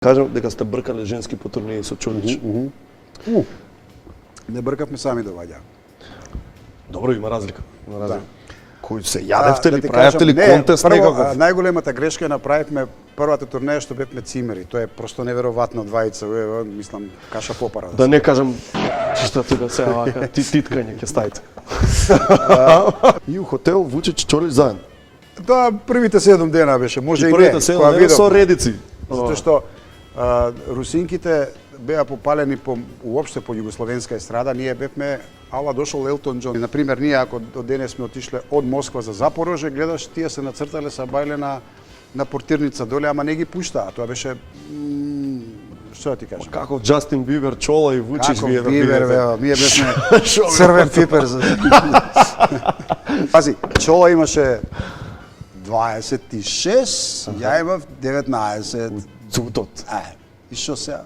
Кажам дека сте бркале женски по турнеи со Чолич. Не бркавме, сами доваѓа. Добро, има разлика. Да. Кој се јадевте ли, ти правевте ли кажам, контест прво, некаков? Најголемата грешка ја направивме првата турнеја што бевме цимери. Тоа е просто неверојатно, двајца, мислам, каша попара. Да не кажам што тука се вака, титкање ќе ставите. И у хотел Вучич Чолич заедно. Тоа првите 7 дена беше, може и не. Првите 7 кога дена видов. со редици. Затоа што русинките беа попалени уопште по југословенска естрада, ние бевме ала дошол Елтон Џон. Например, ние ако од денес сме отишле од Москва за Запорожје, гледаш тие се нацртале са бајле на портирница доле, ама не ги пуштаа. Тоа беше што да ти кажам? Како Џастин Бибер, Чола и Вучич Како вие да Бибер, бидете. ние бевме црвен пипер. Пази, Чола имаше 26, ја имав 19. Цутот. И што сега?